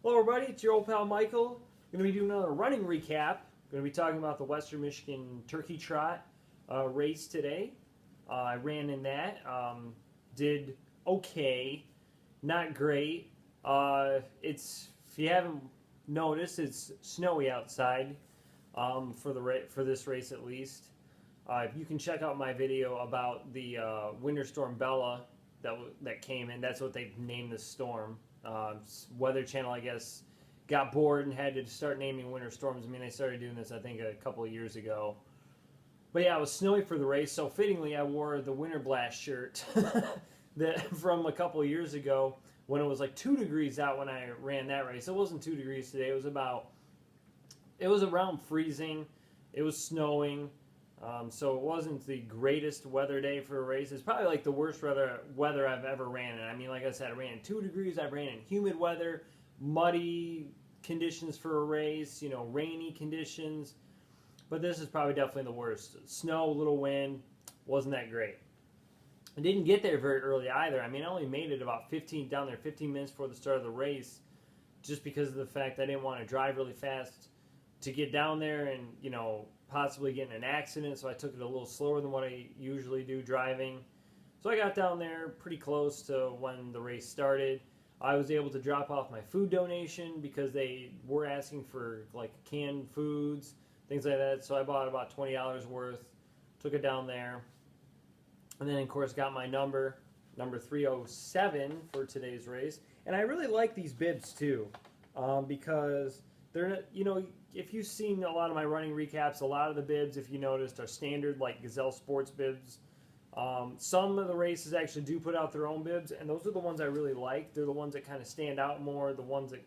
Hello, everybody. It's your old pal Michael. Going to be doing another running recap. Going to be talking about the Western Michigan Turkey Trot race today. I ran in that. Did okay, not great. It's if you haven't noticed, it's snowy outside for this race at least. You can check out my video about the winter storm Bella that came in. That's what they named the storm. Weather Channel, I guess, got bored and had to start naming winter storms. I mean, they started doing this, I think, a couple of years ago. But yeah, it was snowy for the race, so fittingly, I wore the Winter Blast shirt that from a couple of years ago when it was like 2 degrees out when I ran that race. It wasn't 2 degrees today. It was around freezing. It was snowing. So it wasn't the greatest weather day for a race. It's probably like the worst weather I've ever ran in. I mean, like I said, I ran in 2 degrees. I ran in humid weather, muddy conditions for a race, rainy conditions. But this is probably definitely the worst. Snow, little wind, wasn't that great. I didn't get there very early either. I mean, I only made it about 15 minutes before the start of the race, just because of the fact I didn't want to drive really fast to get down there and, possibly get in an accident. So I took it a little slower than what I usually do driving. So I got down there pretty close to when the race started. I was able to drop off my food donation because they were asking for like canned foods, things like that. So I bought about $20 worth, took it down there, and then of course got my number 307 for today's race. And I really like these bibs too, because they're, if you've seen a lot of my running recaps, a lot of the bibs, if you noticed, are standard like Gazelle Sports bibs. Some of the races actually do put out their own bibs, and those are the ones I really like. They're the ones that kind of stand out more, the ones that,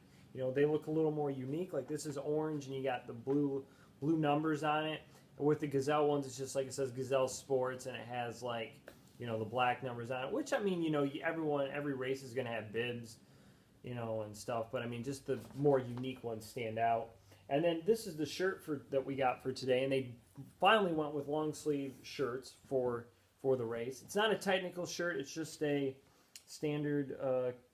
they look a little more unique. Like this is orange, and you got the blue numbers on it. And with the Gazelle ones, it's just like it says Gazelle Sports, and it has like, the black numbers on it. Which, I mean, every race is going to have bibs, and stuff. But I mean, just the more unique ones stand out. And then this is the shirt that we got for today, and they finally went with long sleeve shirts for the race. It's not a technical shirt; it's just a standard.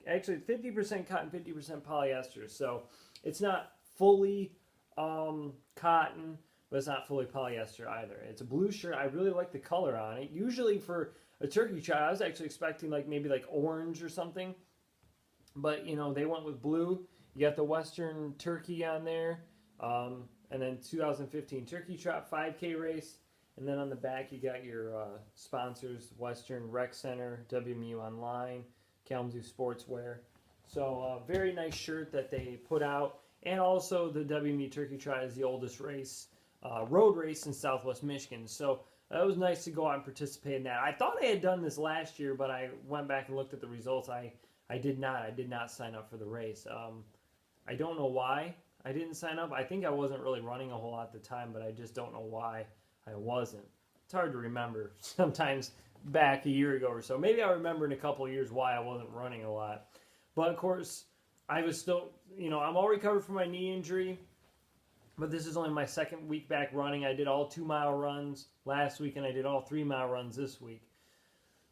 Actually, 50% cotton, 50% polyester. So it's not fully cotton, but it's not fully polyester either. It's a blue shirt. I really like the color on it. Usually for a turkey trot, I was actually expecting maybe orange or something, but they went with blue. You got the Western Turkey on there. And then 2015 Turkey Trot 5K race. And then on the back, you got your sponsors, Western Rec Center, WMU Online, Kalamazoo Sportswear. So very nice shirt that they put out. And also the WMU Turkey Trot is the oldest road race in Southwest Michigan. So that was nice to go out and participate in that. I thought I had done this last year, but I went back and looked at the results. I did not. I did not sign up for the race. I don't know why I didn't sign up. I think I wasn't really running a whole lot at the time, but I just don't know why I wasn't. It's hard to remember sometimes back a year ago or so. Maybe I remember in a couple of years why I wasn't running a lot. But of course, I was still, I'm all recovered from my knee injury, but this is only my second week back running. I did all 2-mile runs last week, and I did all 3-mile runs this week.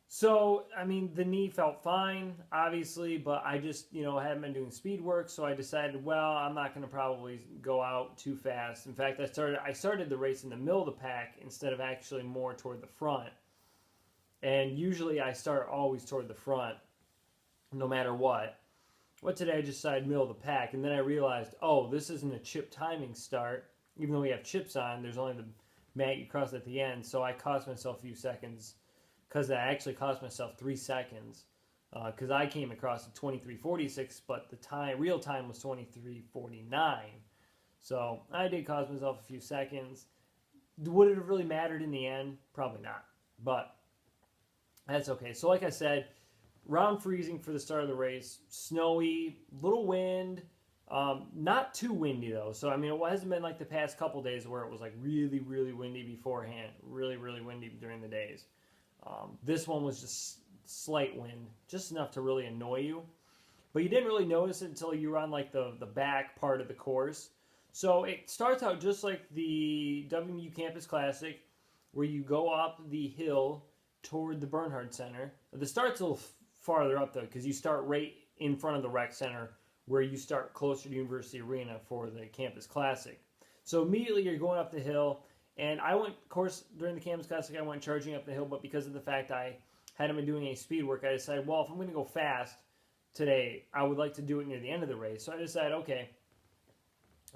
So, I mean, the knee felt fine, obviously, but I just, hadn't been doing speed work, so I decided, well, I'm not going to probably go out too fast. In fact, I started the race in the middle of the pack instead of actually more toward the front. And usually I start always toward the front, no matter what. But today I just decided middle of the pack, and then I realized, oh, this isn't a chip timing start. Even though we have chips on, there's only the mat you cross at the end, so I cost myself a few seconds. Because that actually cost myself 3 seconds. Because I came across at 23:46, but the real time was 23:49. So I did cost myself a few seconds. Would it have really mattered in the end? Probably not. But that's okay. So like I said, round freezing for the start of the race. Snowy, little wind. Not too windy though. So I mean, it hasn't been like the past couple days where it was like really, really windy beforehand. Really, really windy during the days. This one was just slight wind, just enough to really annoy you. But you didn't really notice it until you were on the back part of the course. So it starts out just like the WMU Campus Classic, where you go up the hill toward the Bernhard Center. The start's a little farther up though, because you start right in front of the rec center where you start closer to University Arena for the Campus Classic. So immediately you're going up the hill, and I went, of course, during the Campus Classic, I went charging up the hill, but because of the fact I hadn't been doing any speed work, I decided, well, if I'm going to go fast today, I would like to do it near the end of the race. So I decided, okay,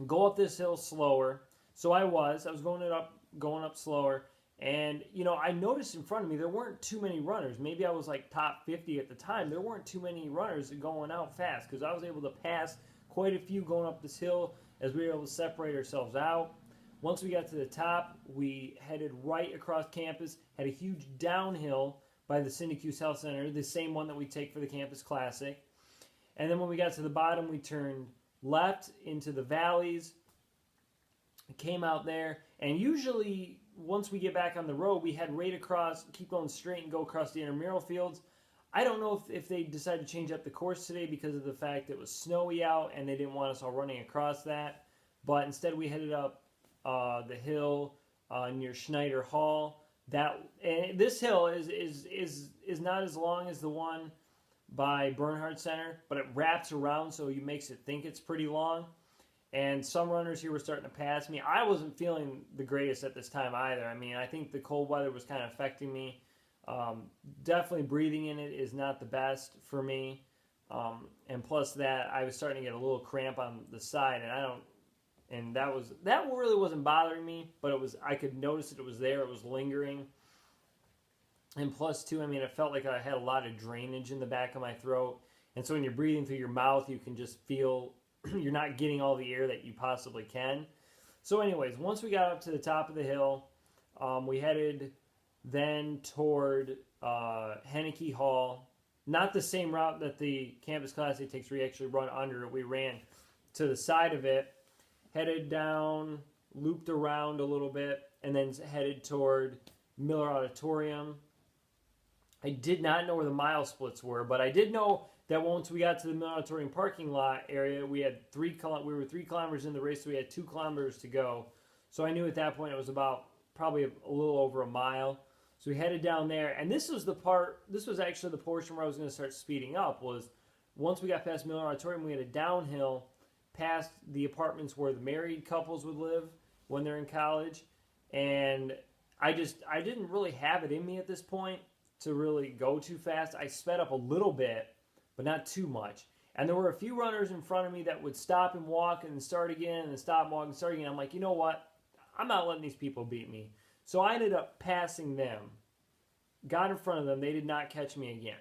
go up this hill slower. So I was going up slower, and I noticed in front of me there weren't too many runners. Maybe I was like top 50 at the time. There weren't too many runners going out fast because I was able to pass quite a few going up this hill as we were able to separate ourselves out. Once we got to the top, we headed right across campus, had a huge downhill by the Syracuse Health Center, the same one that we take for the Campus Classic. And then when we got to the bottom, we turned left into the valleys, came out there, and usually once we get back on the road, we head right across, keep going straight and go across the intramural fields. I don't know if they decided to change up the course today because of the fact that it was snowy out and they didn't want us all running across that. But instead we headed up the hill near Schneider Hall. This hill is not as long as the one by Bernhardt Center, but it wraps around, so it makes it think it's pretty long. And some runners here were starting to pass me. I wasn't feeling the greatest at this time either. I mean, I think the cold weather was kind of affecting me. Definitely breathing in it is not the best for me. And plus that, I was starting to get a little cramp on the side, and that really wasn't bothering me, but I could notice it was there. It was lingering. And plus, too, I mean, it felt like I had a lot of drainage in the back of my throat. And so when you're breathing through your mouth, you can just feel you're not getting all the air that you possibly can. So anyways, once we got up to the top of the hill, we headed then toward Henneke Hall. Not the same route that the Campus Classic takes, where you actually run under it. We ran to the side of it, headed down, looped around a little bit, and then headed toward Miller Auditorium. I did not know where the mile splits were, but I did know that once we got to the Miller Auditorium parking lot area, we were 3 kilometers in the race, so we had 2 kilometers to go. So I knew at that point it was about probably a little over a mile. So we headed down there, and this was actually the portion where I was going to start speeding up. Was once we got past Miller Auditorium, we had a downhill past the apartments where the married couples would live when they're in college, and I didn't really have it in me at this point to really go too fast. I sped up a little bit, but not too much. And there were a few runners in front of me that would stop and walk and then start again and then stop and walk and start again. I'm like, you know what? I'm not letting these people beat me. So I ended up passing them, got in front of them. They did not catch me again.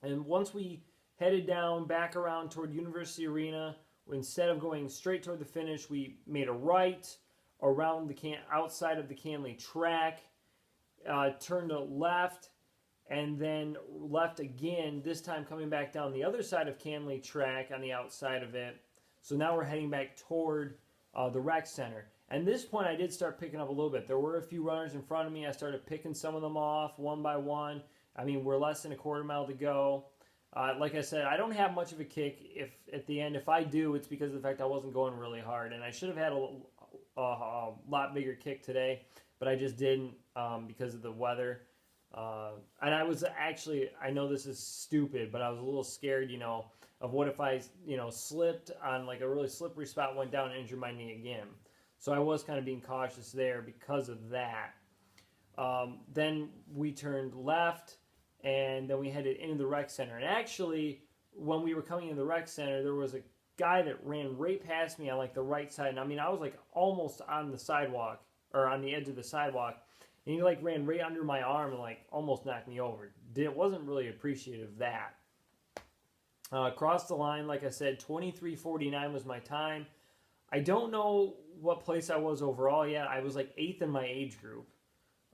And once we headed down back around toward University Arena, instead of going straight toward the finish, we made a right around outside of the Canley track, turned to left, and then left again, this time coming back down the other side of Canley track on the outside of it. So now we're heading back toward the rec center. And this point I did start picking up a little bit. There were a few runners in front of me. I started picking some of them off one by one. I mean, we're less than a quarter mile to go. Like I said, I don't have much of a kick. If at the end, if I do, it's because of the fact I wasn't going really hard. And I should have had a lot bigger kick today, but I just didn't because of the weather. And I was actually, I know this is stupid, but I was a little scared, of what if I, slipped on like a really slippery spot, went down and injured my knee again. So I was kind of being cautious there because of that. Then we turned left, and then we headed into the rec center. And actually, when we were coming into the rec center, there was a guy that ran right past me on like the right side. And I mean, I was like almost on the sidewalk, or on the edge of the sidewalk. And he like ran right under my arm and like almost knocked me over. Wasn't really appreciative of that. Across the line, like I said, 23:49 was my time. I don't know what place I was overall yet. I was like 8th in my age group.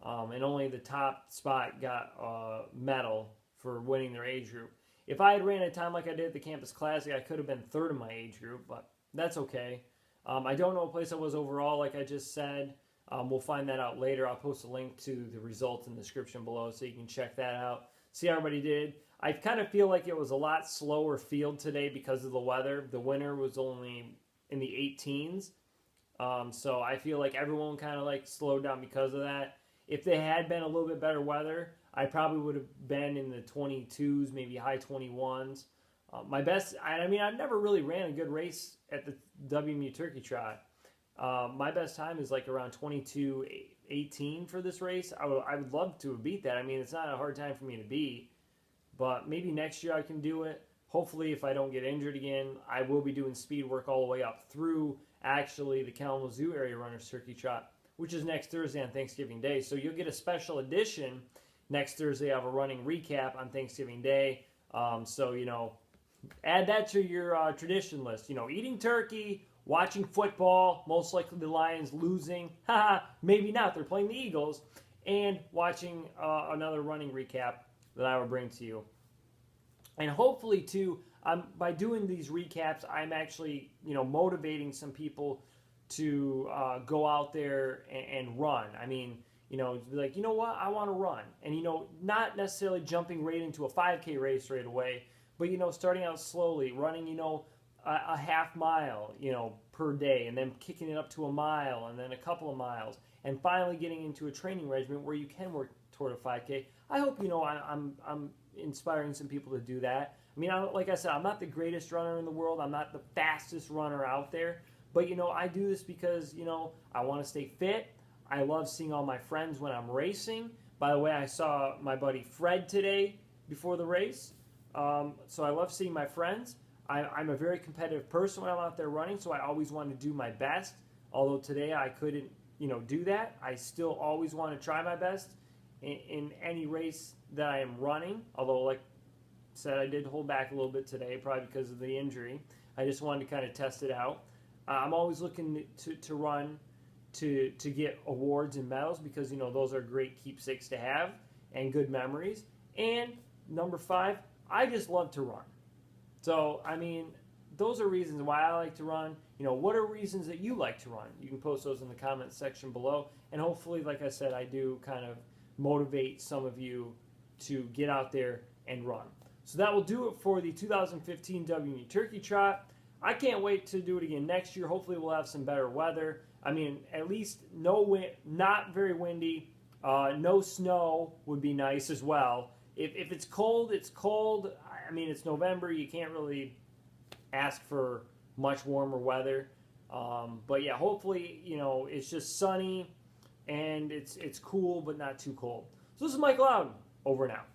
And only the top spot got a medal for winning their age group. If I had ran a time like I did at the Campus Classic, I could have been 3rd in my age group, but that's okay. I don't know what place I was overall, like I just said. We'll find that out later. I'll post a link to the results in the description below so you can check that out. See how everybody did. I kind of feel like it was a lot slower field today because of the weather. The winter was only in the 18s. So I feel like everyone kind of like slowed down because of that. If they had been a little bit better weather, I probably would have been in the 22s, maybe high 21s. My best, I mean, I've never really ran a good race at the WMU Turkey Trot. My best time is like around 22:18 for this race. I would love to beat that. I mean, it's not a hard time for me to beat, but maybe next year I can do it. Hopefully, if I don't get injured again, I will be doing speed work all the way up through actually the Kalamazoo Area Runners Turkey Trot, which is next Thursday on Thanksgiving Day. So you'll get a special edition next Thursday. I have a running recap on Thanksgiving Day. So, add that to your tradition list. Eating turkey, watching football, most likely the Lions losing. Haha, maybe not. They're playing the Eagles. And watching another running recap that I will bring to you. And hopefully, too, by doing these recaps, I'm actually, motivating some people to go out there and run. I mean, be like, you know what, I want to run. And, not necessarily jumping right into a 5K race right away, but, starting out slowly, running, a half mile, per day, and then kicking it up to a mile, and then a couple of miles, and finally getting into a training regimen where you can work toward a 5K. I hope, I'm inspiring some people to do that. I mean, like I said, I'm not the greatest runner in the world. I'm not the fastest runner out there. But, I do this because, I want to stay fit. I love seeing all my friends when I'm racing. By the way, I saw my buddy Fred today before the race. So I love seeing my friends. I'm a very competitive person when I'm out there running, so I always want to do my best. Although today I couldn't, do that. I still always want to try my best in any race that I am running. Although, like I said, I did hold back a little bit today, probably because of the injury. I just wanted to kind of test it out. I'm always looking to run to get awards and medals because, those are great keepsakes to have and good memories. And number 5, I just love to run. So, I mean, those are reasons why I like to run. What are reasons that you like to run? You can post those in the comments section below. And hopefully, like I said, I do kind of motivate some of you to get out there and run. So that will do it for the 2015 WMU Turkey Trot. I can't wait to do it again next year. Hopefully, we'll have some better weather. I mean, at least no wind, not very windy. No snow would be nice as well. If it's cold, it's cold. I mean, it's November. You can't really ask for much warmer weather. But yeah, hopefully, it's just sunny and it's cool, but not too cold. So this is Mike Loudon. Over and out.